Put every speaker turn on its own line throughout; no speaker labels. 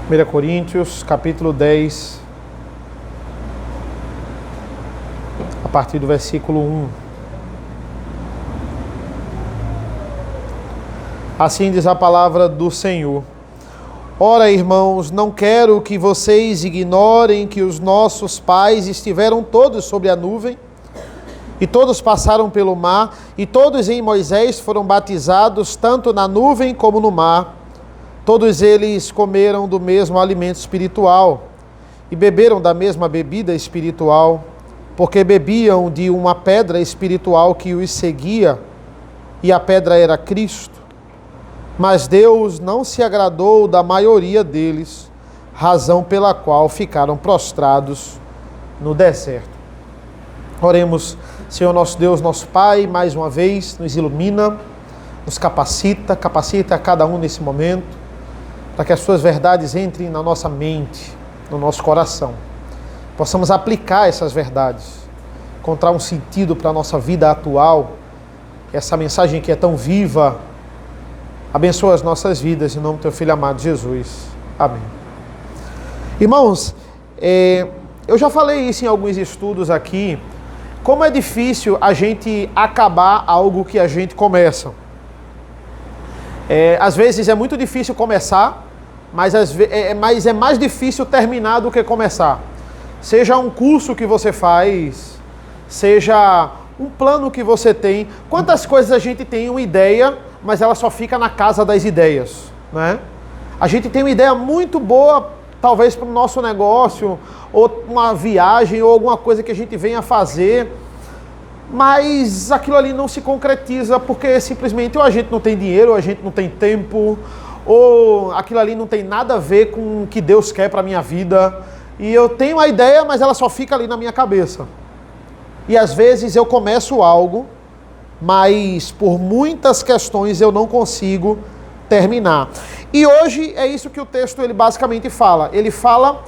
1 Coríntios, capítulo 10, a partir do versículo 1. Assim diz a palavra do Senhor. Ora, irmãos, não quero que vocês ignorem que os nossos pais estiveram todos sobre a nuvem, e todos passaram pelo mar, e todos em Moisés foram batizados, tanto na nuvem como no mar. Todos eles comeram do mesmo alimento espiritual, e beberam da mesma bebida espiritual, porque bebiam de uma pedra espiritual que os seguia, e a pedra era Cristo. Mas Deus não se agradou da maioria deles, razão pela qual ficaram prostrados no deserto. Oremos. Senhor nosso Deus, nosso Pai, mais uma vez nos ilumina, nos capacita a cada um nesse momento, para que as suas verdades entrem na nossa mente, no nosso coração. Possamos aplicar essas verdades, encontrar um sentido para a nossa vida atual. Essa mensagem que é tão viva, abençoa as nossas vidas, em nome do teu Filho amado Jesus. Amém. Irmãos, eu já falei isso em alguns estudos aqui, como é difícil a gente acabar algo que a gente começa. Às vezes é muito difícil começar, mas é mais difícil terminar do que começar. Seja um curso que você faz, seja um plano que você tem. Quantas coisas a gente tem uma ideia, mas ela só fica na casa das ideias, né? A gente tem uma ideia muito boa, talvez para o nosso negócio, ou uma viagem, ou alguma coisa que a gente venha fazer, mas aquilo ali não se concretiza porque simplesmente ou a gente não tem dinheiro, ou a gente não tem tempo, ou aquilo ali não tem nada a ver com o que Deus quer para a minha vida, e eu tenho a ideia, mas ela só fica ali na minha cabeça. E às vezes eu começo algo, mas por muitas questões eu não consigo terminar. E hoje é isso que o texto ele basicamente fala. Ele fala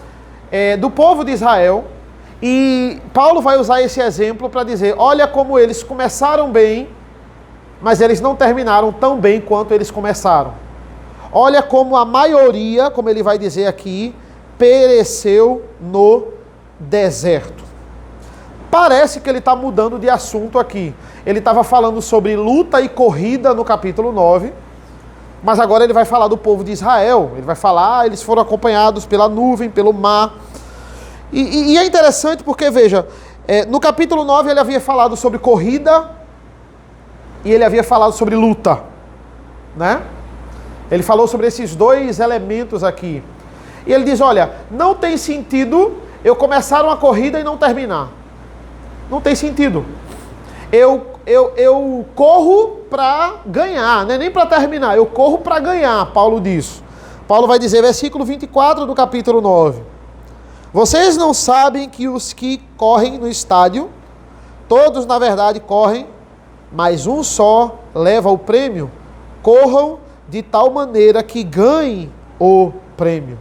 do povo de Israel, e Paulo vai usar esse exemplo para dizer, olha como eles começaram bem, mas eles não terminaram tão bem quanto eles começaram. Olha como a maioria, como ele vai dizer aqui, pereceu no deserto. Parece que ele está mudando de assunto aqui. Ele estava falando sobre luta e corrida no capítulo 9, mas agora ele vai falar do povo de Israel. Ele vai falar, eles foram acompanhados pela nuvem, pelo mar. E é interessante porque, veja, no capítulo 9 ele havia falado sobre corrida e ele havia falado sobre luta, né? Ele falou sobre esses dois elementos aqui. E ele diz, olha, não tem sentido eu começar uma corrida e não terminar. Não tem sentido. Eu corro para ganhar, não é nem para terminar, eu corro para ganhar, Paulo diz. Paulo vai dizer, versículo 24 do capítulo 9. Vocês não sabem que os que correm no estádio, todos na verdade correm, mas um só leva o prêmio. Corram de tal maneira que ganhem o prêmio.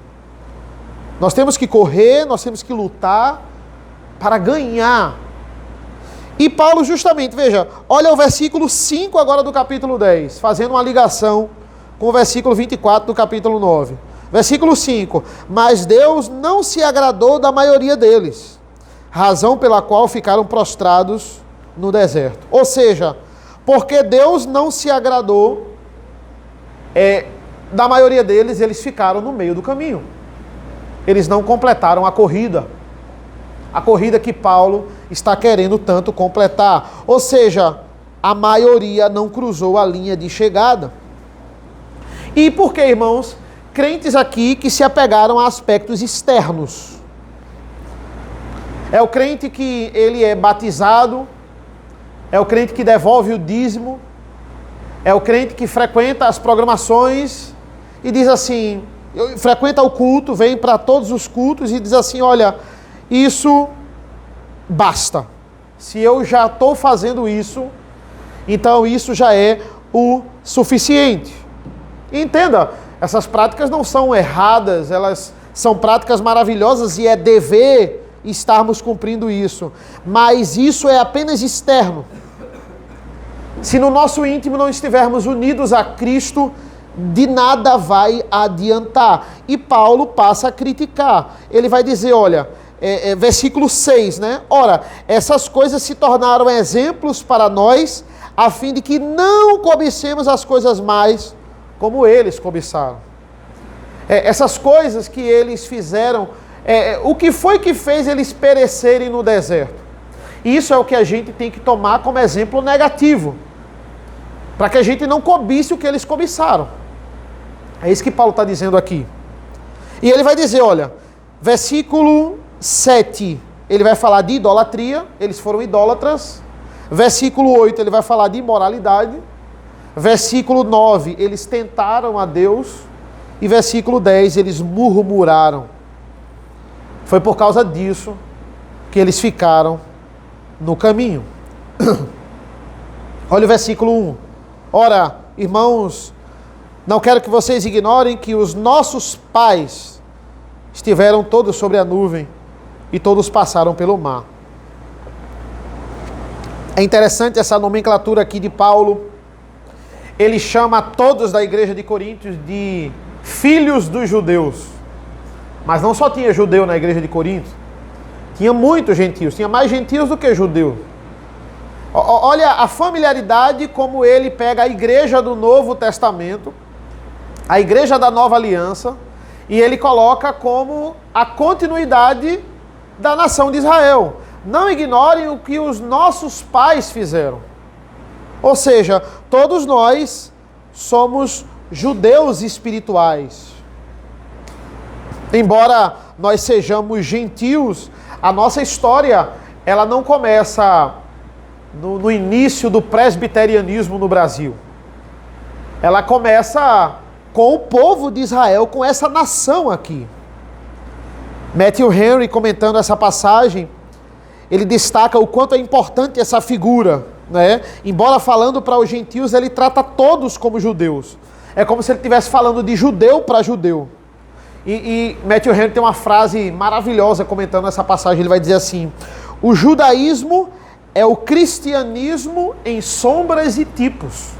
Nós temos que correr, nós temos que lutar para ganhar. E Paulo justamente, veja, olha o versículo 5 agora do capítulo 10, fazendo uma ligação com o versículo 24 do capítulo 9. Versículo 5, mas Deus não se agradou da maioria deles, razão pela qual ficaram prostrados no deserto. Ou seja, porque Deus não se agradou da maioria deles, eles ficaram no meio do caminho. Eles não completaram a corrida que Paulo está querendo tanto completar. Ou seja, a maioria não cruzou a linha de chegada. E por que, irmãos? Crentes aqui que se apegaram a aspectos externos. É o crente que ele é batizado, é o crente que devolve o dízimo, é o crente que frequenta as programações e diz assim, frequenta o culto, vem para todos os cultos e diz assim, olha, isso basta. Se eu já estou fazendo isso, então isso já é o suficiente. E entenda, essas práticas não são erradas, elas são práticas maravilhosas e é dever estarmos cumprindo isso. Mas isso é apenas externo. Se no nosso íntimo não estivermos unidos a Cristo, de nada vai adiantar. E Paulo passa a criticar. Ele vai dizer, olha, versículo 6, né? Ora, essas coisas se tornaram exemplos para nós, a fim de que não cobicemos as coisas mais como eles cobiçaram. Essas coisas que eles fizeram, o que foi que fez eles perecerem no deserto? Isso é o que a gente tem que tomar como exemplo negativo, para que a gente não cobice o que eles cobiçaram. É isso que Paulo está dizendo aqui. E ele vai dizer, olha, versículo 7, ele vai falar de idolatria, eles foram idólatras. Versículo 8, ele vai falar de imoralidade. Versículo 9, eles tentaram a Deus. E versículo 10, eles murmuraram. Foi por causa disso que eles ficaram no caminho. Olha o versículo 1. Ora, irmãos, não quero que vocês ignorem que os nossos pais estiveram todos sobre a nuvem e todos passaram pelo mar. É interessante essa nomenclatura aqui de Paulo. Ele chama todos da igreja de Coríntios de filhos dos judeus. Mas não só tinha judeu na igreja de Corinto, tinha muitos gentios, tinha mais gentios do que judeus. Olha a familiaridade como ele pega a igreja do Novo Testamento, a igreja da Nova Aliança, e ele coloca como a continuidade da nação de Israel. Não ignorem o que os nossos pais fizeram. Ou seja, todos nós somos judeus espirituais. Embora nós sejamos gentios, a nossa história, ela não começa no início do presbiterianismo no Brasil. Ela começa com o povo de Israel, com essa nação aqui. Matthew Henry, comentando essa passagem, ele destaca o quanto é importante essa figura, né? Embora falando para os gentios, ele trata todos como judeus. É como se ele estivesse falando de judeu para judeu. E Matthew Henry tem uma frase maravilhosa comentando essa passagem. Ele vai dizer assim: o judaísmo é o cristianismo em sombras e tipos.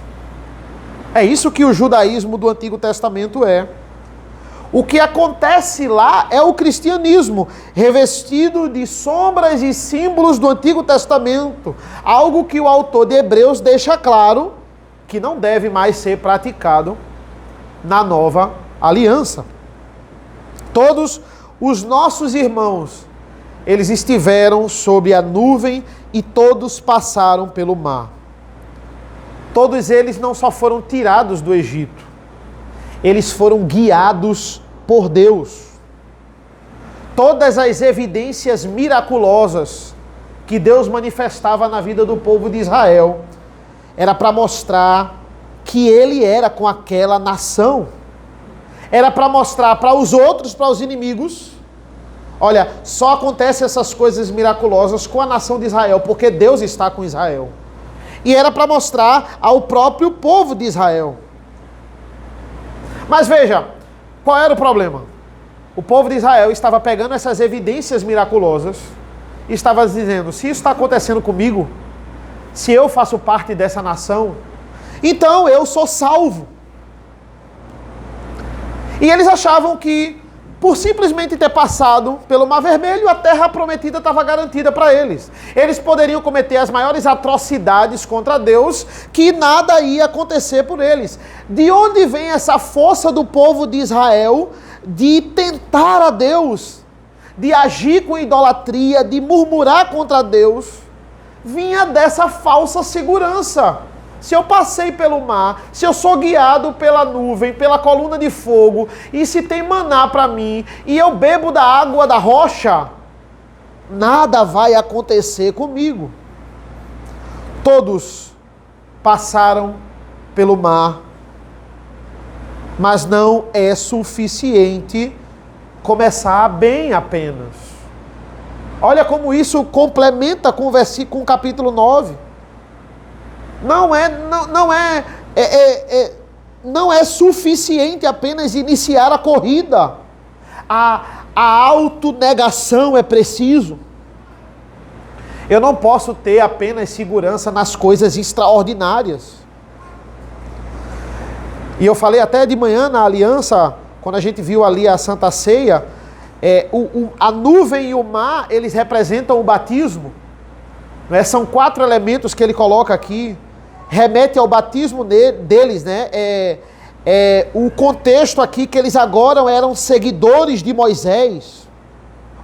É isso que o judaísmo do Antigo Testamento é. O que acontece lá é o cristianismo, revestido de sombras e símbolos do Antigo Testamento. Algo que o autor de Hebreus deixa claro que não deve mais ser praticado na nova aliança. Todos os nossos irmãos, eles estiveram sob a nuvem e todos passaram pelo mar. Todos eles não só foram tirados do Egito, eles foram guiados por Deus. Todas as evidências miraculosas que Deus manifestava na vida do povo de Israel era para mostrar que Ele era com aquela nação. Era para mostrar para os outros, para os inimigos, olha, só acontecem essas coisas miraculosas com a nação de Israel, porque Deus está com Israel. E era para mostrar ao próprio povo de Israel. Mas veja, qual era o problema? O povo de Israel estava pegando essas evidências miraculosas e estava dizendo: se isso está acontecendo comigo, se eu faço parte dessa nação, então eu sou salvo. E eles achavam que, por simplesmente ter passado pelo Mar Vermelho, a terra prometida estava garantida para eles. Eles poderiam cometer as maiores atrocidades contra Deus, que nada ia acontecer por eles. De onde vem essa força do povo de Israel de tentar a Deus, de agir com idolatria, de murmurar contra Deus? Vinha dessa falsa segurança. Se eu passei pelo mar, se eu sou guiado pela nuvem, pela coluna de fogo, e se tem maná para mim, e eu bebo da água da rocha, nada vai acontecer comigo. Todos passaram pelo mar, mas não é suficiente começar bem apenas. Olha como isso complementa com o capítulo 9. Não é suficiente apenas iniciar a corrida. A autonegação é preciso. Eu não posso ter apenas segurança nas coisas extraordinárias. E eu falei até de manhã na aliança, quando a gente viu ali a Santa Ceia, a nuvem e o mar, eles representam o batismo. Né? São 4 elementos que ele coloca aqui, remete ao batismo deles, né? O contexto aqui que eles agora eram seguidores de Moisés.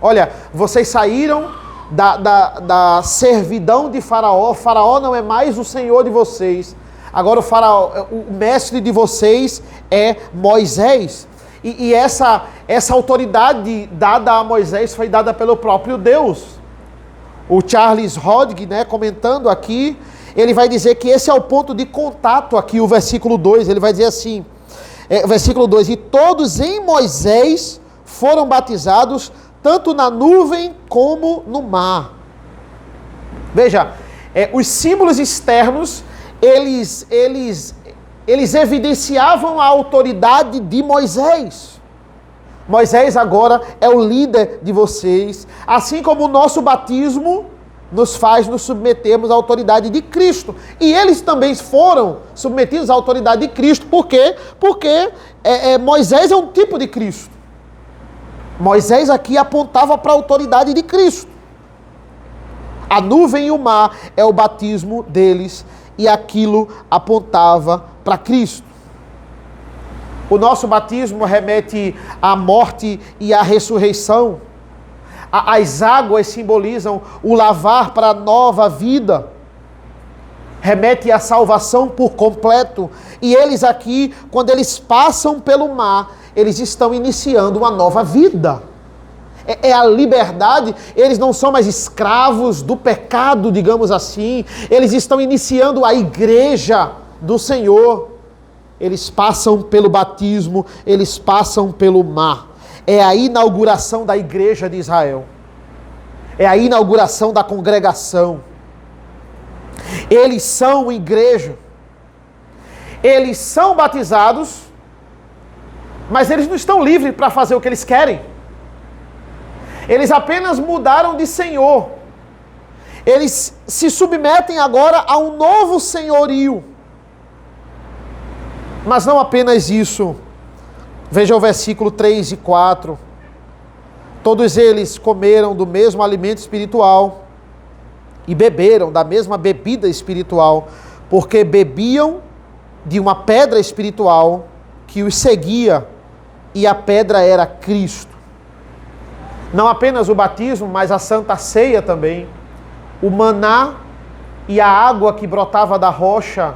Olha, vocês saíram da servidão de Faraó. Faraó não é mais o senhor de vocês. Agora o Faraó, o mestre de vocês é Moisés. E essa autoridade dada a Moisés foi dada pelo próprio Deus. O Charles Hodge, né, comentando aqui, ele vai dizer que esse é o ponto de contato aqui, o versículo 2. Ele vai dizer assim, versículo 2, e todos em Moisés foram batizados, tanto na nuvem como no mar. Veja, os símbolos externos, eles evidenciavam a autoridade de Moisés. Moisés agora é o líder de vocês, assim como o nosso batismo nos faz nos submetermos à autoridade de Cristo. E eles também foram submetidos à autoridade de Cristo. Por quê? Porque Moisés é um tipo de Cristo. Moisés aqui apontava para a autoridade de Cristo. A nuvem e o mar é o batismo deles, e aquilo apontava para Cristo. O nosso batismo remete à morte e à ressurreição. As águas simbolizam o lavar para a nova vida. Remete à salvação por completo. E eles aqui, quando eles passam pelo mar, eles estão iniciando uma nova vida. É a liberdade, eles não são mais escravos do pecado, digamos assim. Eles estão iniciando a igreja do Senhor. Eles passam pelo batismo, eles passam pelo mar. É a inauguração da igreja de Israel. É a inauguração da congregação. Eles são igreja. Eles são batizados, mas eles não estão livres para fazer o que eles querem. Eles apenas mudaram de senhor. Eles se submetem agora a um novo senhorio. Mas não apenas isso. Veja o versículo 3 e 4. Todos eles comeram do mesmo alimento espiritual e beberam da mesma bebida espiritual, porque bebiam de uma pedra espiritual que os seguia, e a pedra era Cristo. Não apenas o batismo, mas a Santa Ceia também. O maná e a água que brotava da rocha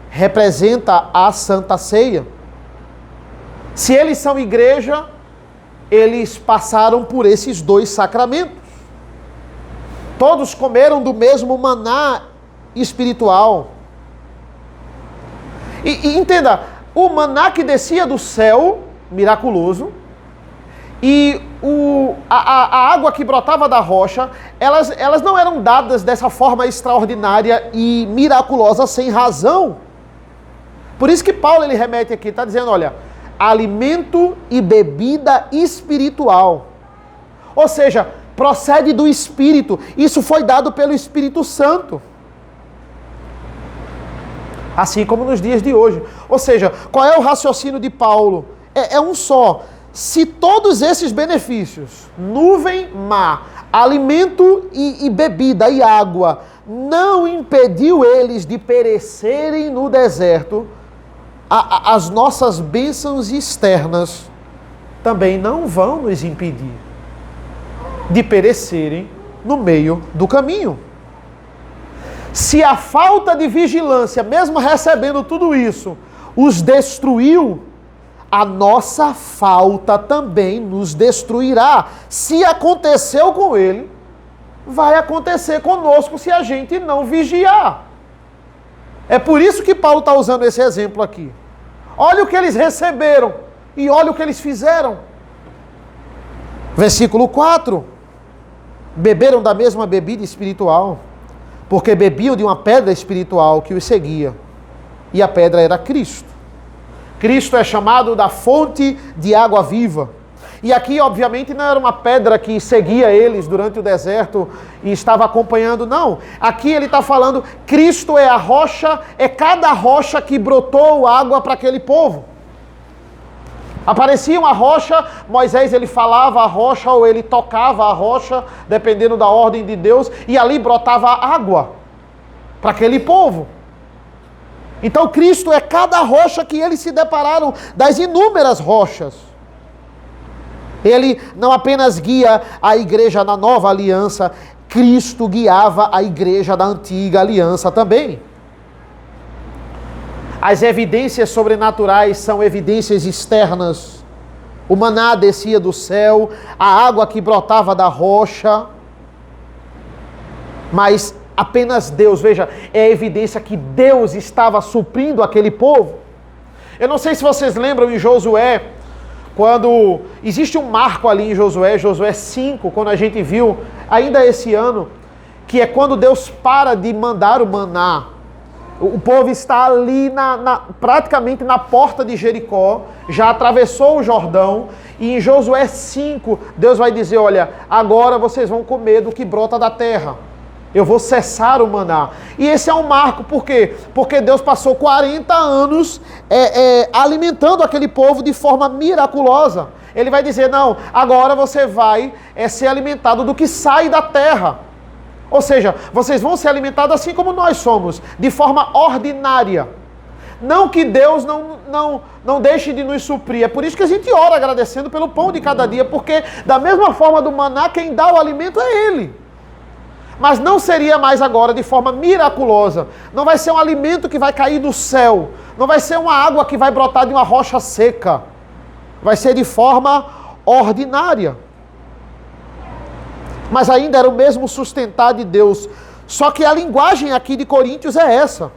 representa a Santa Ceia. Se eles são igreja, eles passaram por esses 2 sacramentos. Todos comeram do mesmo maná espiritual. E entenda, o maná que descia do céu, miraculoso, e a água que brotava da rocha, elas não eram dadas dessa forma extraordinária e miraculosa sem razão. Por isso que Paulo ele remete aqui, está dizendo, olha, alimento e bebida espiritual. Ou seja, procede do Espírito. Isso foi dado pelo Espírito Santo. Assim como nos dias de hoje. Ou seja, qual é o raciocínio de Paulo? É um só. Se todos esses benefícios, nuvem, mar, alimento e bebida e água, não impediu eles de perecerem no deserto, as nossas bênçãos externas também não vão nos impedir de perecerem no meio do caminho. Se a falta de vigilância, mesmo recebendo tudo isso, os destruiu, a nossa falta também nos destruirá. Se aconteceu com ele, vai acontecer conosco se a gente não vigiar. É por isso que Paulo está usando esse exemplo aqui. Olha o que eles receberam e olha o que eles fizeram. Versículo 4. Beberam da mesma bebida espiritual, porque bebiam de uma pedra espiritual que os seguia, e a pedra era Cristo. Cristo é chamado da fonte de água viva. E aqui, obviamente, não era uma pedra que seguia eles durante o deserto e estava acompanhando, não. Aqui ele está falando, Cristo é a rocha, é cada rocha que brotou água para aquele povo. Aparecia uma rocha, Moisés ele falava a rocha ou ele tocava a rocha, dependendo da ordem de Deus, e ali brotava água para aquele povo. Então Cristo é cada rocha que eles se depararam, das inúmeras rochas. Ele não apenas guia a igreja na nova aliança, Cristo guiava a igreja da antiga aliança também. As evidências sobrenaturais são evidências externas. O maná descia do céu, a água que brotava da rocha. Mas apenas Deus, veja, é a evidência que Deus estava suprindo aquele povo. Eu não sei se vocês lembram em Josué, quando existe um marco ali em Josué 5, quando a gente viu, ainda esse ano, que é quando Deus para de mandar o maná. O povo está ali praticamente na porta de Jericó, já atravessou o Jordão, e em Josué 5, Deus vai dizer, olha, agora vocês vão comer do que brota da terra. Eu vou cessar o maná. E esse é um marco, por quê? Porque Deus passou 40 anos alimentando aquele povo de forma miraculosa. Ele vai dizer, não, agora você vai ser alimentado do que sai da terra. Ou seja, vocês vão ser alimentados assim como nós somos, de forma ordinária. Não que Deus não deixe de nos suprir. É por isso que a gente ora agradecendo pelo pão de cada dia, porque da mesma forma do maná, quem dá o alimento é Ele. Mas não seria mais agora de forma miraculosa. Não vai ser um alimento que vai cair do céu. Não vai ser uma água que vai brotar de uma rocha seca. Vai ser de forma ordinária. Mas ainda era o mesmo sustentar de Deus. Só que a linguagem aqui de Coríntios é essa.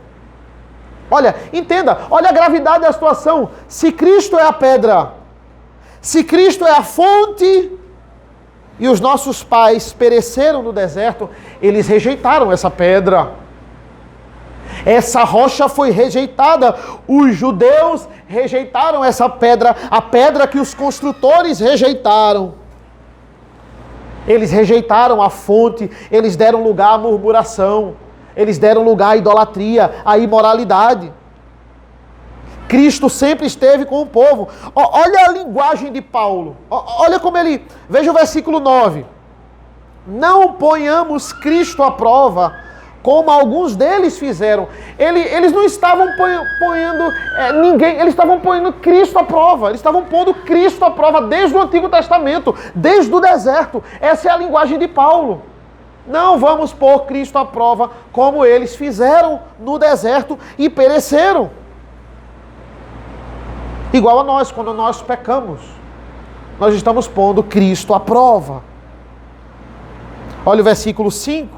Olha, entenda, olha a gravidade da situação. Se Cristo é a pedra, se Cristo é a fonte, e os nossos pais pereceram no deserto, eles rejeitaram essa pedra. Essa rocha foi rejeitada. Os judeus rejeitaram essa pedra, a pedra que os construtores rejeitaram. Eles rejeitaram a fonte, eles deram lugar à murmuração, eles deram lugar à idolatria, à imoralidade. Cristo sempre esteve com o povo. Olha a linguagem de Paulo. Olha como ele... Veja o versículo 9. Não ponhamos Cristo à prova, como alguns deles fizeram. Eles não estavam ponhando ninguém, eles estavam ponhando Cristo à prova. Eles estavam pondo Cristo à prova desde o Antigo Testamento, desde o deserto. Essa é a linguagem de Paulo. Não vamos pôr Cristo à prova como eles fizeram no deserto e pereceram. Igual a nós, quando nós pecamos, nós estamos pondo Cristo à prova. Olha o versículo 5.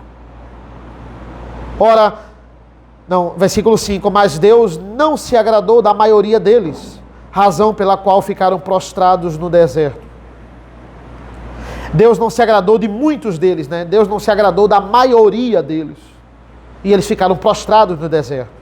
Versículo 5, mas Deus não se agradou da maioria deles, razão pela qual ficaram prostrados no deserto. Deus não se agradou de muitos deles, né? Deus não se agradou da maioria deles. E eles ficaram prostrados no deserto.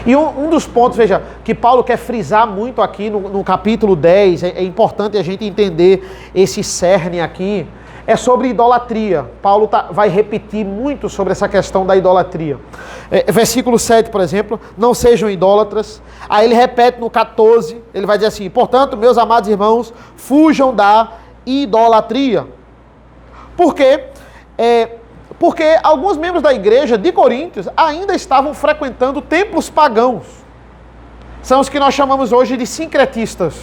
E um dos pontos, veja, que Paulo quer frisar muito aqui no capítulo 10, é importante a gente entender esse cerne aqui, é sobre idolatria. Paulo vai repetir muito sobre essa questão da idolatria. Versículo 7, por exemplo, não sejam idólatras. Aí ele repete no 14, ele vai dizer assim, portanto, meus amados irmãos, fujam da idolatria. Por quê? Porque alguns membros da igreja de Coríntios ainda estavam frequentando templos pagãos. São os que nós chamamos hoje de sincretistas.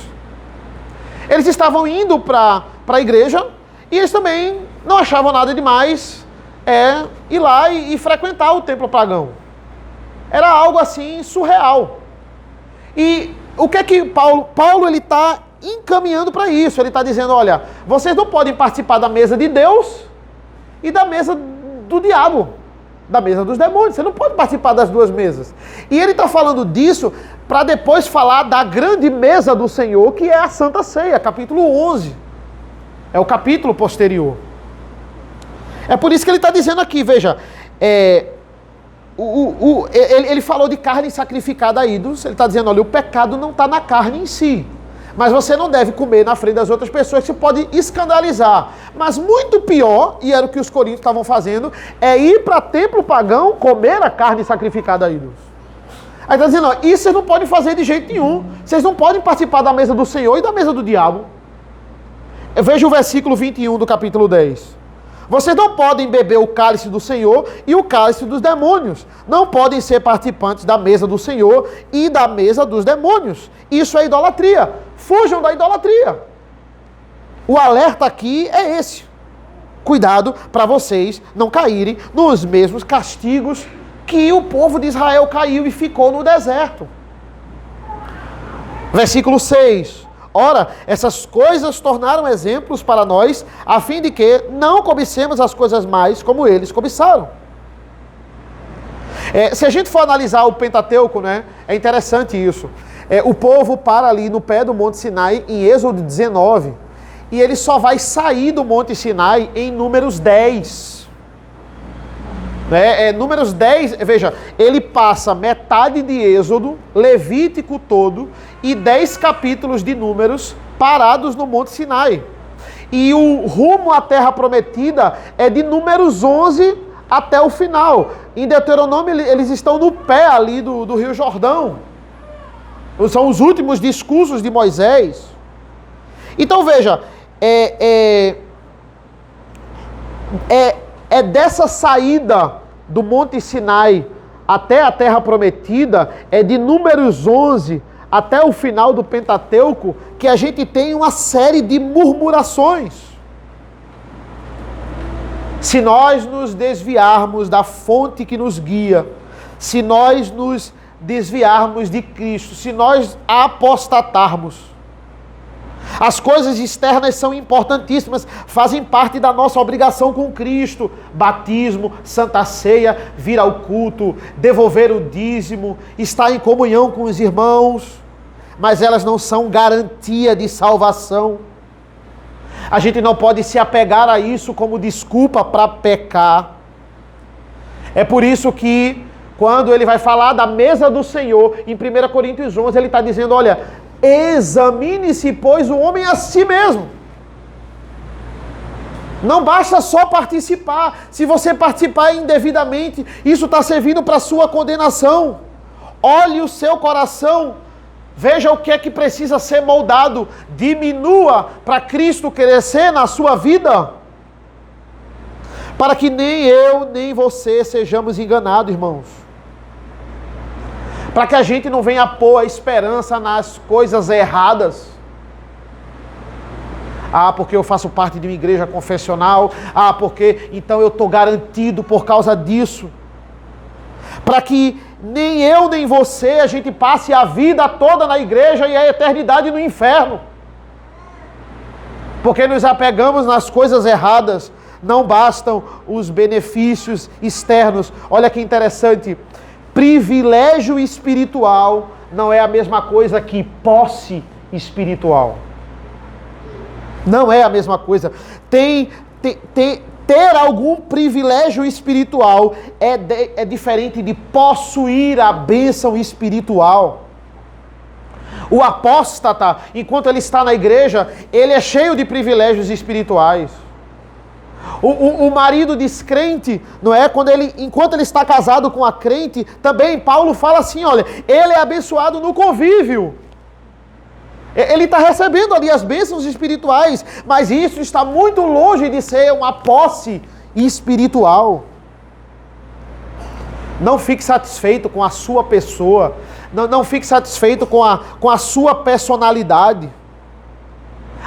Eles estavam indo para a igreja e eles também não achavam nada demais ir lá e frequentar o templo pagão. Era algo assim surreal. E o que é que Paulo ele está encaminhando para isso? Ele está dizendo, olha, vocês não podem participar da mesa de Deus e da mesa do diabo, da mesa dos demônios. Você não pode participar das duas mesas. E ele está falando disso para depois falar da grande mesa do Senhor, que é a Santa Ceia, capítulo 11. É o capítulo posterior. É por isso que ele está dizendo aqui, veja, ele falou de carne sacrificada a ídolos, ele está dizendo, olha, o pecado não está na carne em si, Mas você não deve comer na frente das outras pessoas, que você pode escandalizar. Mas muito pior, e era o que os coríntios estavam fazendo, é ir para templo pagão comer a carne sacrificada a ídolos. Aí está dizendo, ó, isso vocês não podem fazer de jeito nenhum. Vocês não podem participar da mesa do Senhor e da mesa do diabo. Veja o versículo 21 do capítulo 10. Vocês não podem beber o cálice do Senhor e o cálice dos demônios. Não podem ser participantes da mesa do Senhor e da mesa dos demônios. Isso é idolatria. Fujam da idolatria. O alerta aqui é esse. Cuidado para vocês não caírem nos mesmos castigos que o povo de Israel caiu e ficou no deserto. Versículo 6. Ora, essas coisas tornaram exemplos para nós, a fim de que não cobicemos as coisas mais como eles cobiçaram. Se a gente for analisar o Pentateuco, né, é interessante isso. O povo para ali no pé do Monte Sinai, em Êxodo 19, e ele só vai sair do Monte Sinai em Números 10. Números 10, veja, ele passa metade de Êxodo, Levítico todo, e 10 capítulos de Números parados no Monte Sinai. E o rumo à Terra Prometida é de Números 11 até o final. Em Deuteronômio eles estão no pé ali do Rio Jordão. São os últimos discursos de Moisés. Então veja, é dessa saída do Monte Sinai até a Terra Prometida, é de Números 11 até o final do Pentateuco, que a gente tem uma série de murmurações. Se nós nos desviarmos da fonte que nos guia, se nós nos desviarmos de Cristo, se nós apostatarmos, as coisas externas são importantíssimas, fazem parte da nossa obrigação com Cristo. Batismo, Santa Ceia, vir ao culto, devolver o dízimo, estar em comunhão com os irmãos, mas elas não são garantia de salvação. A gente não pode se apegar a isso como desculpa para pecar. É por isso que, quando ele vai falar da mesa do Senhor, em 1 Coríntios 11, ele está dizendo, olha, examine-se, pois, o homem a si mesmo. Não basta só participar. Se você participar indevidamente, isso está servindo para a sua condenação. Olhe o seu coração. Veja o que é que precisa ser moldado. Diminua para Cristo crescer na sua vida. Para que nem eu, nem você sejamos enganados, irmãos. Para que a gente não venha pôr a esperança nas coisas erradas. Porque eu faço parte de uma igreja confessional. Porque então eu estou garantido por causa disso. Para que nem eu nem você, a gente passe a vida toda na igreja e a eternidade no inferno. Porque nos apegamos nas coisas erradas. Não bastam os benefícios externos. Olha que interessante. Privilégio espiritual não é a mesma coisa que posse espiritual. Não é a mesma coisa. Ter algum privilégio espiritual é diferente de possuir a bênção espiritual. O apóstata, enquanto ele está na igreja, ele é cheio de privilégios espirituais. O marido descrente, não é? Enquanto ele está casado com a crente, também Paulo fala assim, olha, ele é abençoado no convívio. Ele está recebendo ali as bênçãos espirituais, mas isso está muito longe de ser uma posse espiritual. Não fique satisfeito com a sua pessoa, não fique satisfeito com a sua personalidade.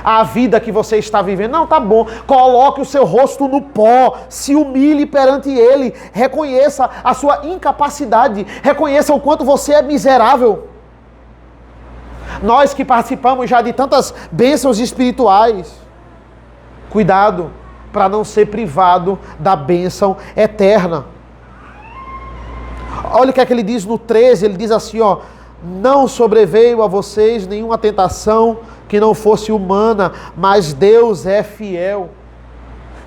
A vida que você está vivendo, não, tá bom, coloque o seu rosto no pó, se humilhe perante Ele, reconheça a sua incapacidade, reconheça o quanto você é miserável. Nós que participamos já de tantas bênçãos espirituais, cuidado para não ser privado da bênção eterna. Olha o que é que ele diz no 13, ele diz assim, ó, não sobreveio a vocês nenhuma tentação que não fosse humana, mas Deus é fiel.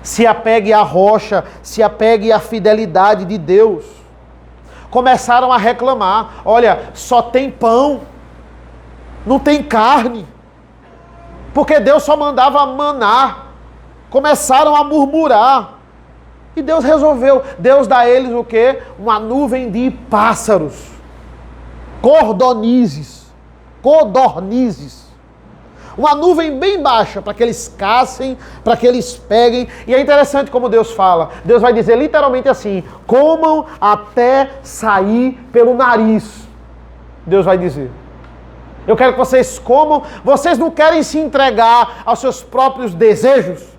Se apegue à rocha, se apegue à fidelidade de Deus. Começaram a reclamar, olha, só tem pão, não tem carne. Porque Deus só mandava maná. Começaram a murmurar. E Deus resolveu. Deus dá a eles o quê? Uma nuvem de pássaros. Codornizes. Uma nuvem bem baixa para que eles caçem, para que eles peguem. E é interessante como Deus fala. Deus vai dizer literalmente assim: comam até sair pelo nariz. Deus vai dizer. Eu quero que vocês comam. Vocês não querem se entregar aos seus próprios desejos?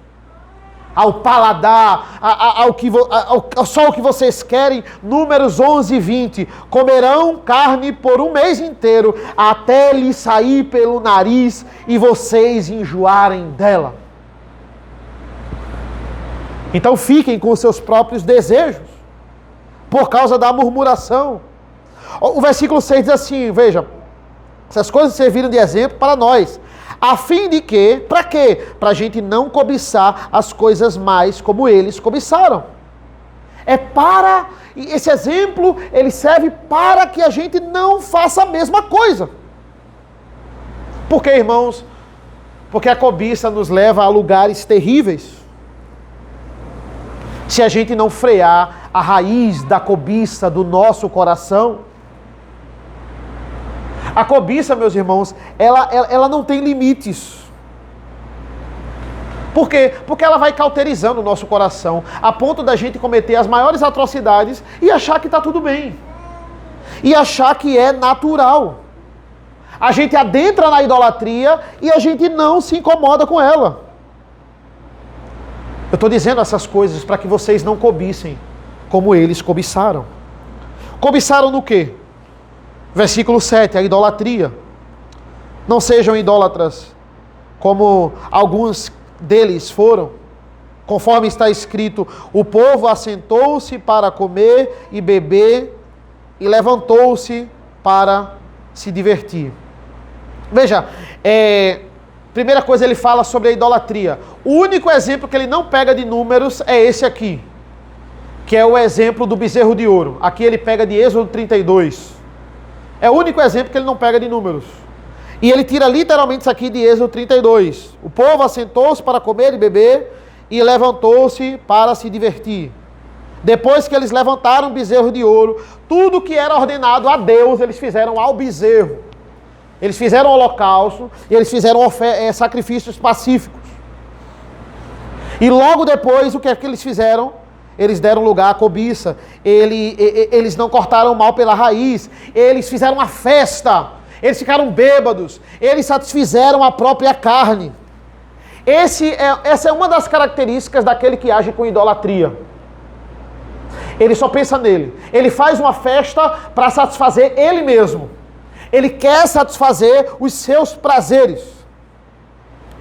Ao paladar, só o que vocês querem? Números 11 e 20. Comerão carne por um mês inteiro, até lhe sair pelo nariz e vocês enjoarem dela. Então fiquem com os seus próprios desejos, por causa da murmuração. O versículo 6 diz assim, veja, essas coisas serviram de exemplo para nós, a fim de que, para quê? Para a gente não cobiçar as coisas mais como eles cobiçaram. Esse exemplo, ele serve para que a gente não faça a mesma coisa. Por quê, irmãos? Porque a cobiça nos leva a lugares terríveis. Se a gente não frear a raiz da cobiça do nosso coração. A cobiça, meus irmãos, ela não tem limites. Por quê? Porque ela vai cauterizando o nosso coração, a ponto da gente cometer as maiores atrocidades e achar que está tudo bem. E achar que é natural. A gente adentra na idolatria e a gente não se incomoda com ela. Eu estou dizendo essas coisas para que vocês não cobicem como eles cobiçaram. Cobiçaram no quê? Versículo 7, a idolatria. Não sejam idólatras, como alguns deles foram. Conforme está escrito, o povo assentou-se para comer e beber, e levantou-se para se divertir. Veja, primeira coisa ele fala sobre a idolatria. O único exemplo que ele não pega de Números é esse aqui, que é o exemplo do bezerro de ouro. Aqui ele pega de Êxodo 32. É o único exemplo que ele não pega de Números. E ele tira literalmente isso aqui de Êxodo 32. O povo assentou-se para comer e beber e levantou-se para se divertir. Depois que eles levantaram o bezerro de ouro, tudo que era ordenado a Deus, eles fizeram ao bezerro. Eles fizeram holocausto e eles fizeram sacrifícios pacíficos. E logo depois, o que é que eles fizeram? Eles deram lugar à cobiça, eles não cortaram o mal pela raiz, eles fizeram uma festa, eles ficaram bêbados, eles satisfizeram a própria carne. Essa é uma das características daquele que age com idolatria. Ele só pensa nele, ele faz uma festa para satisfazer ele mesmo, ele quer satisfazer os seus prazeres.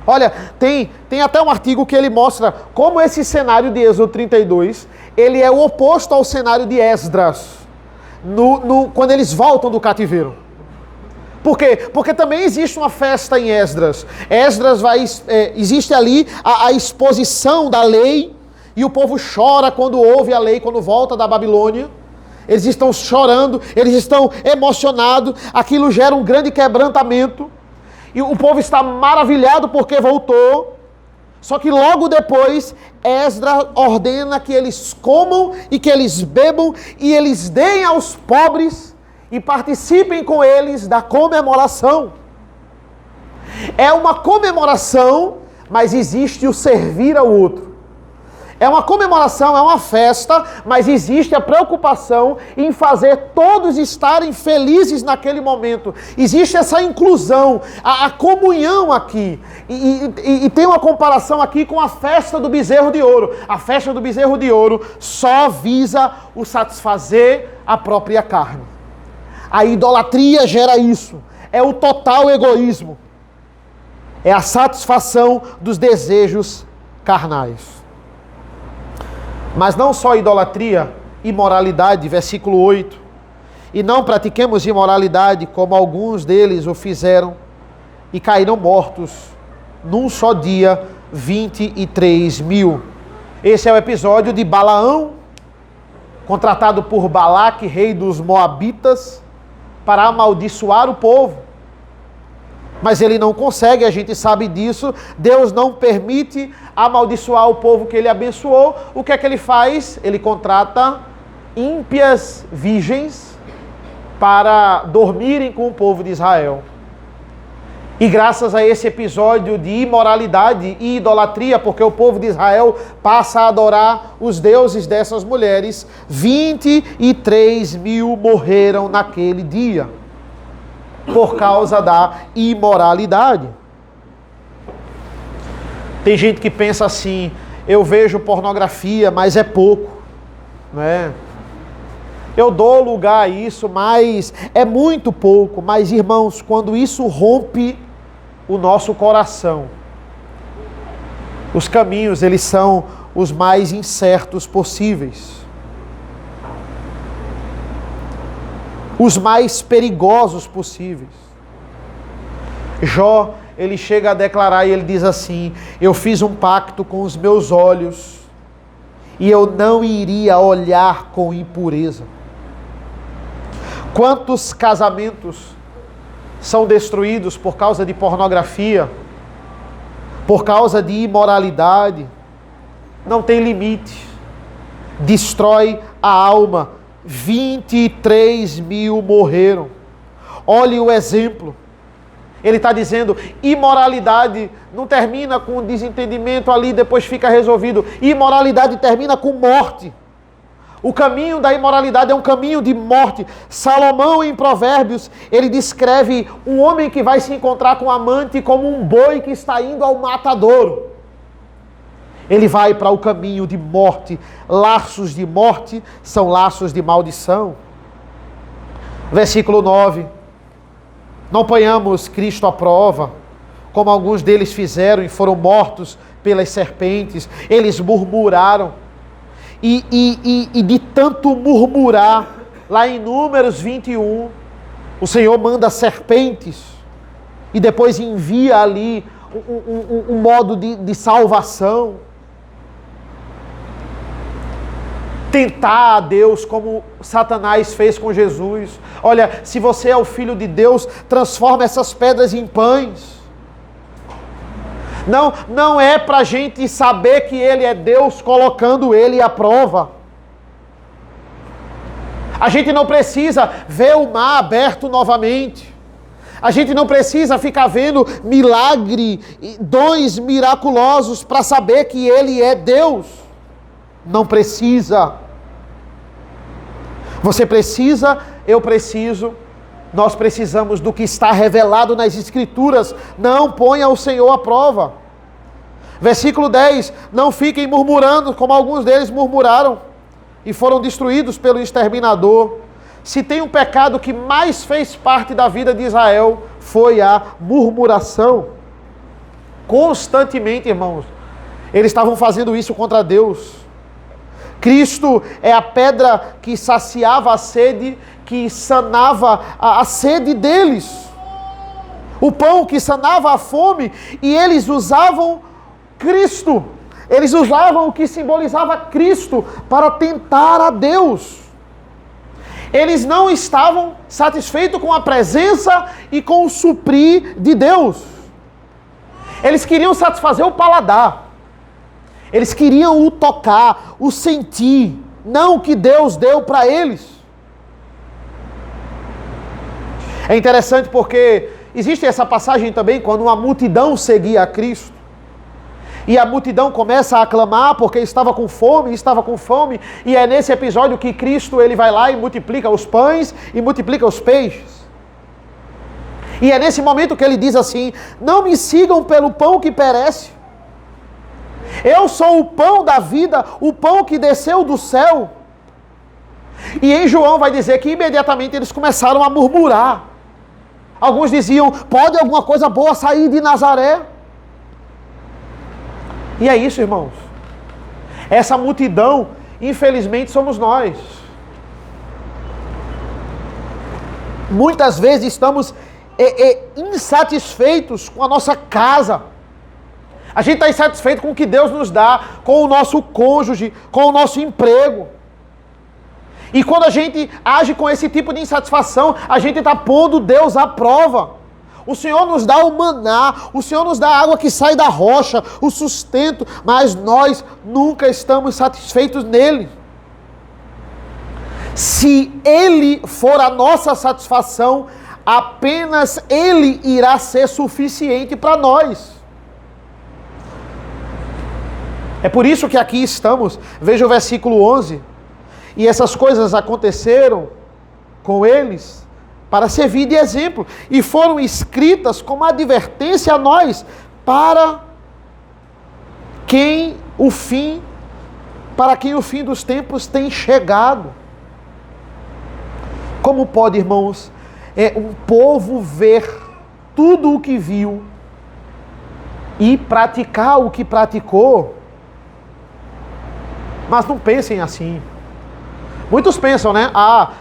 Olha, tem até um artigo que ele mostra como esse cenário de Êxodo 32, ele é o oposto ao cenário de Esdras, quando eles voltam do cativeiro. Por quê? Porque também existe uma festa em Esdras. Existe ali a exposição da lei, e o povo chora quando ouve a lei, quando volta da Babilônia. Eles estão chorando, eles estão emocionados, aquilo gera um grande quebrantamento. E o povo está maravilhado porque voltou. Só que logo depois, Esdras ordena que eles comam e que eles bebam e eles deem aos pobres e participem com eles da comemoração. É uma comemoração, mas existe o servir ao outro. É uma comemoração, é uma festa, mas existe a preocupação em fazer todos estarem felizes naquele momento. Existe essa inclusão, a comunhão aqui. E tem uma comparação aqui com a festa do bezerro de ouro. A festa do bezerro de ouro só visa o satisfazer a própria carne. A idolatria gera isso. É o total egoísmo. É a satisfação dos desejos carnais. Mas não só idolatria, imoralidade, versículo 8. E não pratiquemos imoralidade como alguns deles o fizeram e caíram mortos num só dia 23.000. Esse é o episódio de Balaão, contratado por Balaque, rei dos Moabitas, para amaldiçoar o povo. Mas ele não consegue, a gente sabe disso. Deus não permite amaldiçoar o povo que ele abençoou. O que é que ele faz? Ele contrata ímpias virgens para dormirem com o povo de Israel. E graças a esse episódio de imoralidade e idolatria, porque o povo de Israel passa a adorar os deuses dessas mulheres, 23 mil morreram naquele dia, por causa da imoralidade. Tem gente que pensa assim, eu vejo pornografia, mas é pouco, né? Eu dou lugar a isso, mas é muito pouco. Mas, irmãos, quando isso rompe o nosso coração, os caminhos, eles são os mais incertos possíveis. Os mais perigosos possíveis. Jó, ele chega a declarar e ele diz assim: eu fiz um pacto com os meus olhos e eu não iria olhar com impureza. Quantos casamentos são destruídos por causa de pornografia, por causa de imoralidade? Não tem limite. Destrói a alma. 23 mil morreram. Olhe o exemplo. Ele está dizendo, imoralidade não termina com desentendimento ali, depois fica resolvido. Imoralidade termina com morte. O caminho da imoralidade é um caminho de morte. Salomão, em Provérbios, ele descreve um homem que vai se encontrar com um amante como um boi que está indo ao matadouro. Ele vai para o caminho de morte. Laços de morte são laços de maldição. Versículo 9. Não ponhamos Cristo à prova, como alguns deles fizeram e foram mortos pelas serpentes. Eles murmuraram. E de tanto murmurar, lá em Números 21, o Senhor manda serpentes e depois envia ali um modo de salvação. Tentar a Deus como Satanás fez com Jesus. Olha, se você é o Filho de Deus, transforma essas pedras em pães. Não é para a gente saber que Ele é Deus colocando Ele à prova. A gente não precisa ver o mar aberto novamente. A gente não precisa ficar vendo milagre, dons miraculosos para saber que Ele é Deus. Não precisa. Você precisa, eu preciso. Nós precisamos do que está revelado nas Escrituras. Não ponha o Senhor à prova. Versículo 10. Não fiquem murmurando, como alguns deles murmuraram e foram destruídos pelo exterminador. Se tem um pecado que mais fez parte da vida de Israel, foi a murmuração. Constantemente, irmãos, eles estavam fazendo isso contra Deus. Cristo é a pedra que saciava a sede, que sanava a sede deles. O pão que sanava a fome, e eles usavam Cristo. Eles usavam o que simbolizava Cristo para tentar a Deus. Eles não estavam satisfeitos com a presença e com o suprir de Deus. Eles queriam satisfazer o paladar. Eles queriam o tocar, o sentir, não o que Deus deu para eles. É interessante porque existe essa passagem também quando uma multidão seguia a Cristo. E a multidão começa a aclamar porque estava com fome, e é nesse episódio que Cristo ele vai lá e multiplica os pães e multiplica os peixes. E é nesse momento que ele diz assim: não me sigam pelo pão que perece. Eu sou o pão da vida, o pão que desceu do céu. E em João vai dizer que imediatamente eles começaram a murmurar. Alguns diziam: pode alguma coisa boa sair de Nazaré? E é isso, irmãos. Essa multidão, infelizmente, somos nós. Muitas vezes estamos insatisfeitos com a nossa casa. A gente está insatisfeito com o que Deus nos dá, com o nosso cônjuge, com o nosso emprego. E quando a gente age com esse tipo de insatisfação, a gente está pondo Deus à prova. O Senhor nos dá o maná, o Senhor nos dá a água que sai da rocha, o sustento, mas nós nunca estamos satisfeitos nele. Se Ele for a nossa satisfação, apenas Ele irá ser suficiente para nós. É por isso que aqui estamos. Veja o versículo 11. E essas coisas aconteceram com eles para servir de exemplo, e foram escritas como advertência a nós, para quem o fim dos tempos tem chegado. Como pode, irmãos, um povo ver tudo o que viu e praticar o que praticou? Mas não pensem assim. Muitos pensam, né?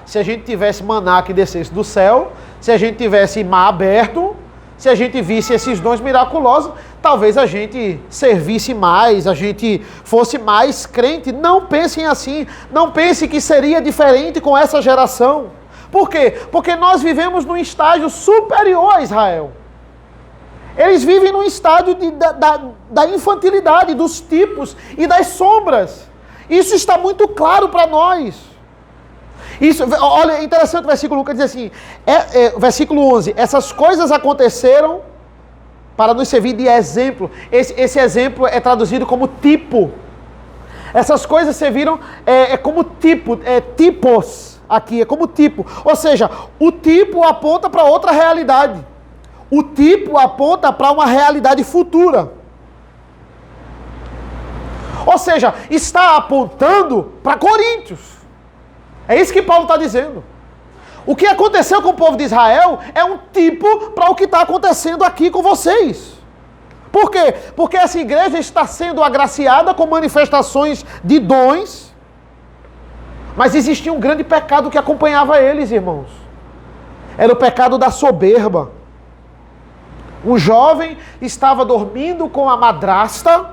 Se a gente tivesse maná que descesse do céu, se a gente tivesse mar aberto, se a gente visse esses dons miraculosos, talvez a gente servisse mais, a gente fosse mais crente. Não pensem assim. Não pensem que seria diferente com essa geração. Por quê? Porque nós vivemos num estágio superior a Israel. Eles vivem num estágio da infantilidade, dos tipos e das sombras. Isso está muito claro para nós. Isso, olha, é interessante o versículo 1 que diz assim, versículo 11, essas coisas aconteceram para nos servir de exemplo. Esse exemplo é traduzido como tipo. Essas coisas serviram como tipo, tipos aqui, é como tipo. Ou seja, o tipo aponta para outra realidade. O tipo aponta para uma realidade futura. Ou seja, está apontando para Coríntios. É isso que Paulo está dizendo. O que aconteceu com o povo de Israel é um tipo para o que está acontecendo aqui com vocês. Por quê? Porque essa igreja está sendo agraciada com manifestações de dons, mas existia um grande pecado que acompanhava eles, irmãos. Era o pecado da soberba. Um jovem estava dormindo com a madrasta,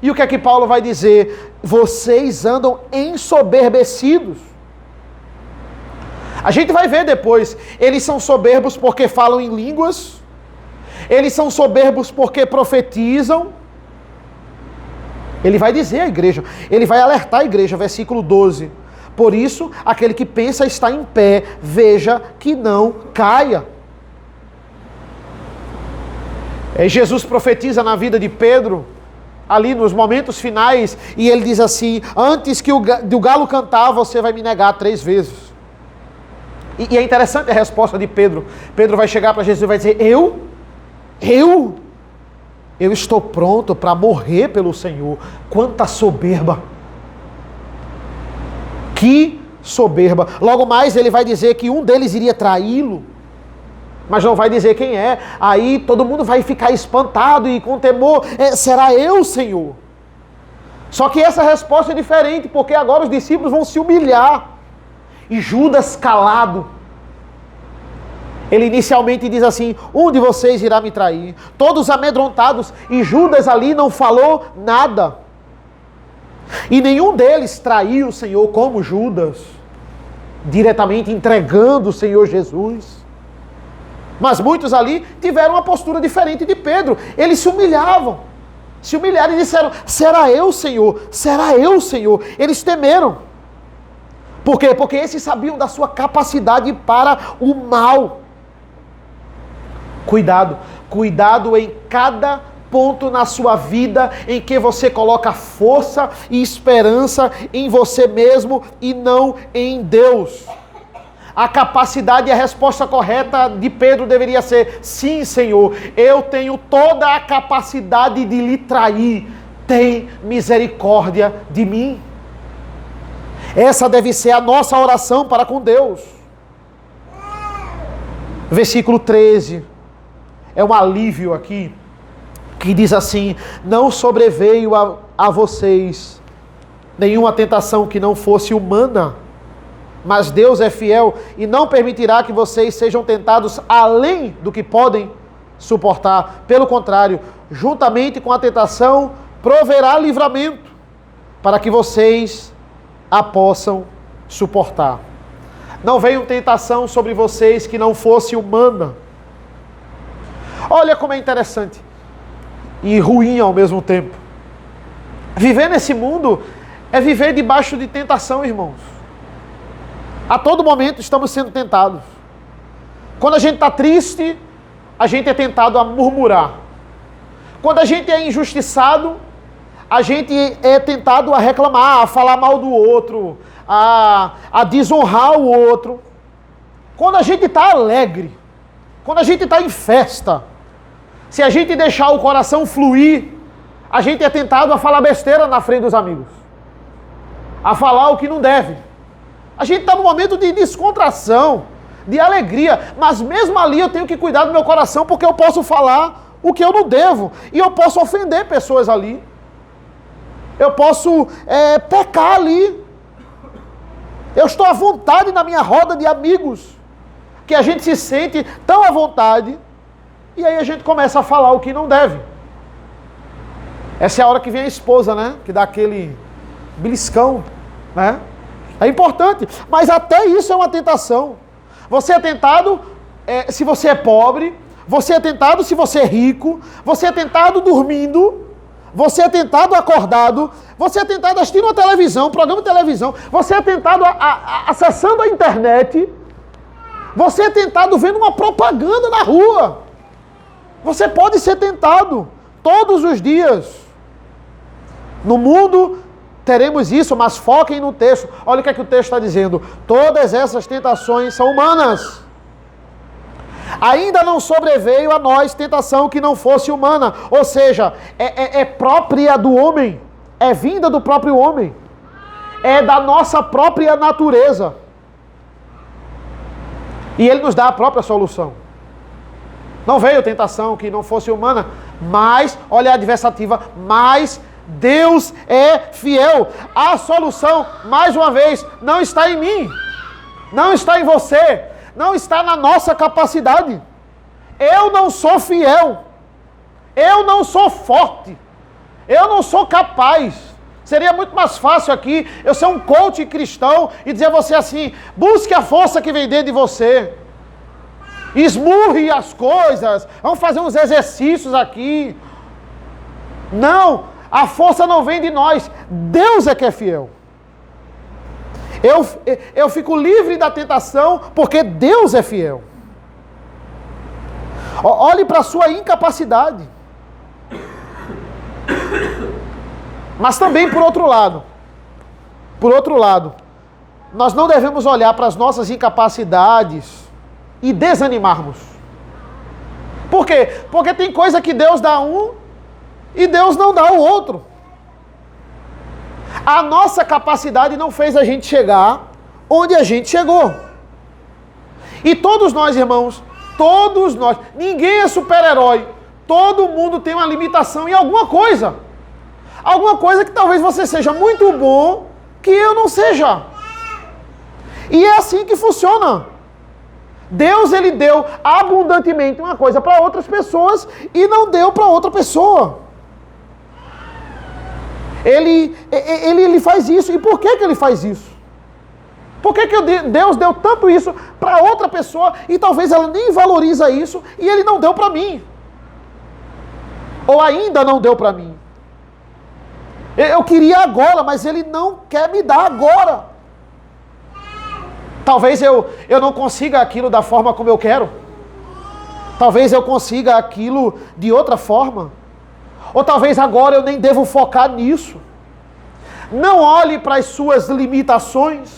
e o que é que Paulo vai dizer? Vocês andam ensoberbecidos. A gente vai ver depois, eles são soberbos porque falam em línguas, eles são soberbos porque profetizam. Ele vai dizer à igreja, ele vai alertar a igreja, versículo 12. Por isso, aquele que pensa estar em pé, veja que não caia. Jesus profetiza na vida de Pedro, ali nos momentos finais, e ele diz assim, antes que o galo cantar, você vai me negar 3 vezes. E é interessante a resposta de Pedro. Pedro vai chegar para Jesus e vai dizer, eu estou pronto para morrer pelo Senhor. Quanta soberba! Que soberba! Logo mais ele vai dizer que um deles iria traí-lo, mas não vai dizer quem é. Aí todo mundo vai ficar espantado e com temor, será eu, Senhor? Só que essa resposta é diferente, porque agora os discípulos vão se humilhar. E Judas calado, ele inicialmente diz assim, um de vocês irá me trair. Todos amedrontados, e Judas ali não falou nada. E nenhum deles traiu o Senhor como Judas, diretamente entregando o Senhor Jesus. Mas muitos ali tiveram uma postura diferente de Pedro. Eles se humilharam e disseram, será eu, Senhor? Será eu, Senhor? Eles temeram. Por quê? Porque esses sabiam da sua capacidade para o mal. Cuidado em cada ponto na sua vida em que você coloca força e esperança em você mesmo e não em Deus. A capacidade e a resposta correta de Pedro deveria ser, sim, Senhor, eu tenho toda a capacidade de lhe trair. Tem misericórdia de mim. Essa deve ser a nossa oração para com Deus. Versículo 13. É um alívio aqui. Que diz assim, não sobreveio a vocês nenhuma tentação que não fosse humana. Mas Deus é fiel e não permitirá que vocês sejam tentados além do que podem suportar. Pelo contrário, juntamente com a tentação, proverá livramento para que vocês a possam suportar. Não veio tentação sobre vocês que não fosse humana. Olha como é interessante e ruim ao mesmo tempo. Viver nesse mundo é viver debaixo de tentação, irmãos. A todo momento estamos sendo tentados. Quando a gente está triste, a gente é tentado a murmurar. Quando a gente é injustiçado, a gente é tentado a reclamar, a falar mal do outro, a desonrar o outro. Quando a gente está alegre, quando a gente está em festa, se a gente deixar o coração fluir, a gente é tentado a falar besteira na frente dos amigos, a falar o que não deve. A gente está num momento de descontração, de alegria, mas mesmo ali eu tenho que cuidar do meu coração, porque eu posso falar o que eu não devo, e eu posso ofender pessoas ali, eu posso pecar ali. Eu estou à vontade na minha roda de amigos, que a gente se sente tão à vontade, e aí a gente começa a falar o que não deve. Essa é a hora que vem a esposa, né? Que dá aquele beliscão, né? É importante, mas até isso é uma tentação. Você é tentado se você é pobre, você é tentado se você é rico, você é tentado dormindo, você é tentado acordado, você é tentado assistindo uma televisão, um programa de televisão, você é tentado acessando a internet, você é tentado vendo uma propaganda na rua. Você pode ser tentado todos os dias. No mundo teremos isso, mas foquem no texto. Olha o que é que o texto está dizendo. Todas essas tentações são humanas. Ainda não sobreveio a nós tentação que não fosse humana. Ou seja, é própria do homem. É vinda do próprio homem. É da nossa própria natureza. E ele nos dá a própria solução. Não veio tentação que não fosse humana, mas, olha a adversativa, mas Deus é fiel. A solução, mais uma vez, não está em mim, não está em você, não está na nossa capacidade. Eu não sou fiel, eu não sou forte, eu não sou capaz. Seria muito mais fácil aqui eu ser um coach cristão e dizer a você assim: busque a força que vem dentro de você, esmurre as coisas, vamos fazer uns exercícios aqui. Não, a força não vem de nós, Deus é que é fiel. Eu fico livre da tentação porque Deus é fiel. Olhe para a sua incapacidade. Mas também por outro lado, nós não devemos olhar para as nossas incapacidades e desanimarmos. Por quê? Porque tem coisa que Deus dá um e Deus não dá o outro. A nossa capacidade não fez a gente chegar onde a gente chegou. E todos nós, irmãos, todos nós, ninguém é super-herói. Todo mundo tem uma limitação em alguma coisa. Alguma coisa que talvez você seja muito bom, que eu não seja. E é assim que funciona. Deus, ele deu abundantemente uma coisa para outras pessoas e não deu para outra pessoa. Ele faz isso. E por que ele faz isso? Por que Deus deu tanto isso para outra pessoa e talvez ela nem valoriza isso e ele não deu para mim? Ou ainda não deu para mim? Eu queria agora, mas ele não quer me dar agora. Talvez eu não consiga aquilo da forma como eu quero. Talvez eu consiga aquilo de outra forma. Ou talvez agora eu nem devo focar nisso. Não olhe para as suas limitações,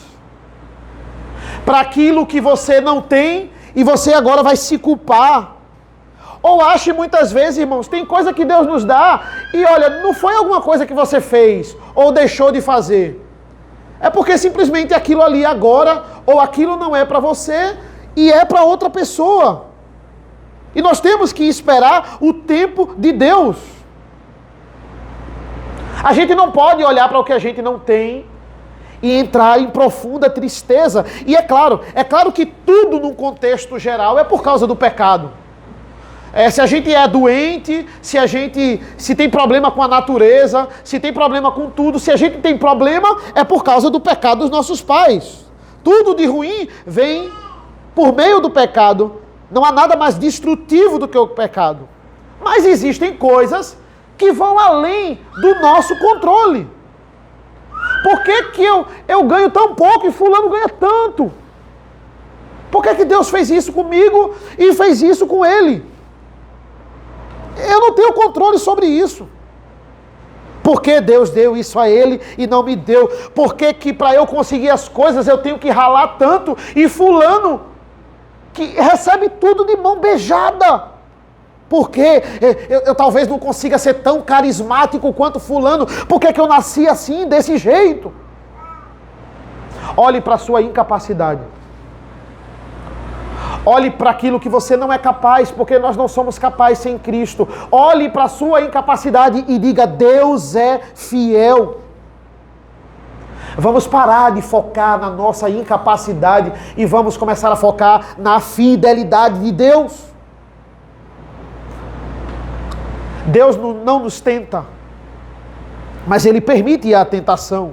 para aquilo que você não tem e você agora vai se culpar. Ou ache muitas vezes, irmãos, tem coisa que Deus nos dá e olha, não foi alguma coisa que você fez ou deixou de fazer. É porque simplesmente aquilo ali agora, ou aquilo não é para você e é para outra pessoa. E nós temos que esperar o tempo de Deus. A gente não pode olhar para o que a gente não tem e entrar em profunda tristeza. E é claro que tudo no contexto geral é por causa do pecado. Se a gente é doente, se tem problema com a natureza, se tem problema com tudo, se a gente tem problema, é por causa do pecado dos nossos pais. Tudo de ruim vem por meio do pecado Não há nada mais destrutivo do que o pecado. Mas existem coisas que vão além do nosso controle. Por que eu ganho tão pouco e fulano ganha tanto? Por que Deus fez isso comigo e fez isso com ele? Eu não tenho controle sobre isso. Por que Deus deu isso a ele e não me deu? Por que para eu conseguir as coisas eu tenho que ralar tanto e fulano que recebe tudo de mão beijada? Porque eu talvez não consiga ser tão carismático quanto fulano. Por que eu nasci assim, desse jeito? Olhe para a sua incapacidade. Olhe para aquilo que você não é capaz, porque nós não somos capazes sem Cristo. Olhe para a sua incapacidade e diga: Deus é fiel. Vamos parar de focar na nossa incapacidade e vamos começar a focar na fidelidade de Deus. Deus não nos tenta, mas Ele permite a tentação.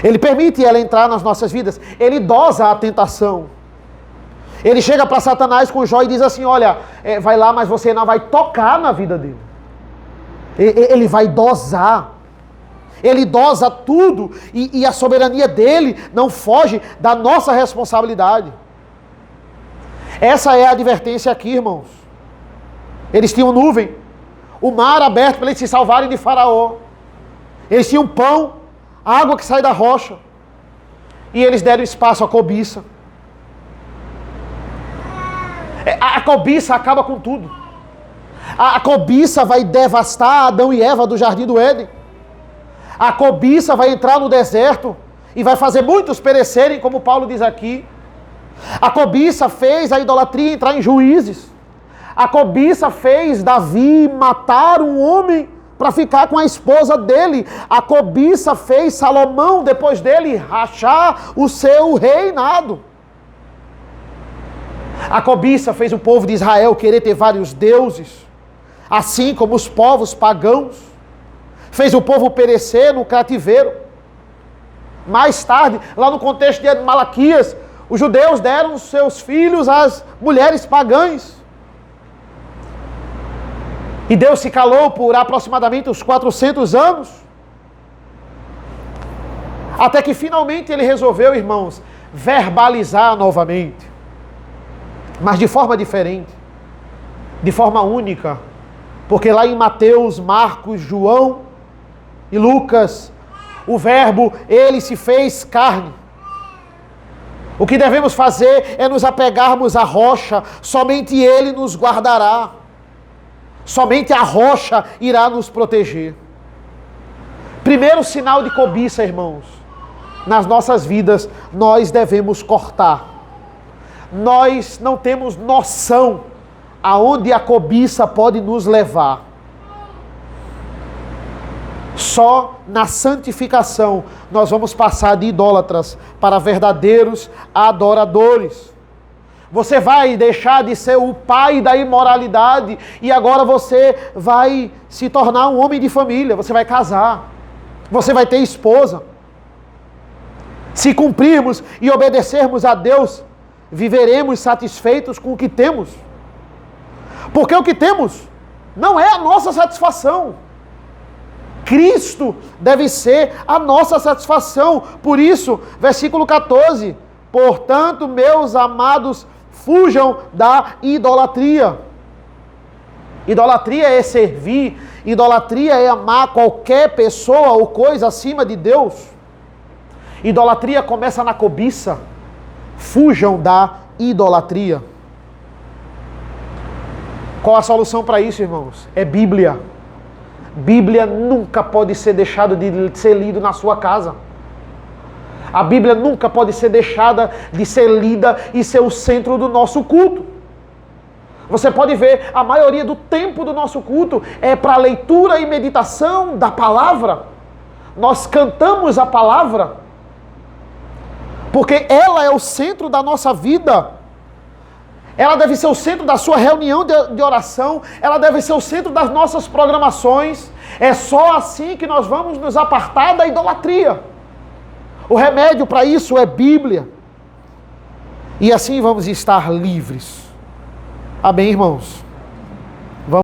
Ele permite ela entrar nas nossas vidas. Ele dosa a tentação. Ele chega para Satanás com Jó e diz assim: olha, vai lá, mas você não vai tocar na vida dele. Ele vai dosar. Ele dosa tudo e a soberania dele não foge da nossa responsabilidade. Essa é a advertência aqui, irmãos. Eles tinham nuvem, o mar aberto para eles se salvarem de Faraó. Eles tinham pão, água que sai da rocha. E eles deram espaço à cobiça. A cobiça acaba com tudo. A cobiça vai devastar Adão e Eva do Jardim do Éden. A cobiça vai entrar no deserto e vai fazer muitos perecerem, como Paulo diz aqui. A cobiça fez a idolatria entrar em Juízes. A cobiça fez Davi matar um homem para ficar com a esposa dele. A cobiça fez Salomão, depois dele, rachar o seu reinado. A cobiça fez o povo de Israel querer ter vários deuses, assim como os povos pagãos. Fez o povo perecer no cativeiro. Mais tarde, lá no contexto de Malaquias, os judeus deram seus filhos às mulheres pagãs. E Deus se calou por aproximadamente uns 400 anos. Até que finalmente Ele resolveu, irmãos, verbalizar novamente. Mas de forma diferente. De forma única. Porque lá em Mateus, Marcos, João e Lucas, o verbo, Ele se fez carne. O que devemos fazer é nos apegarmos à rocha. Somente Ele nos guardará. Somente a rocha irá nos proteger. Primeiro sinal de cobiça, irmãos, nas nossas vidas, nós devemos cortar. Nós não temos noção aonde a cobiça pode nos levar. Só na santificação nós vamos passar de idólatras para verdadeiros adoradores. Você vai deixar de ser o pai da imoralidade e agora você vai se tornar um homem de família. Você vai casar. Você vai ter esposa. Se cumprirmos e obedecermos a Deus, viveremos satisfeitos com o que temos. Porque o que temos não é a nossa satisfação. Cristo deve ser a nossa satisfação. Por isso, versículo 14. Portanto, meus amados, fujam da idolatria. Idolatria é servir. Idolatria é amar qualquer pessoa ou coisa acima de Deus. Idolatria começa na cobiça. Fujam da idolatria. Qual a solução para isso, irmãos? É Bíblia. Bíblia nunca pode ser deixado de ser lido na sua casa. A Bíblia nunca pode ser deixada de ser lida e ser o centro do nosso culto. Você pode ver, a maioria do tempo do nosso culto é para leitura e meditação da palavra. Nós cantamos a palavra, porque ela é o centro da nossa vida. Ela deve ser o centro da sua reunião de oração. Ela deve ser o centro das nossas programações. É só assim que nós vamos nos apartar da idolatria. O remédio para isso é Bíblia. E assim vamos estar livres. Amém, irmãos?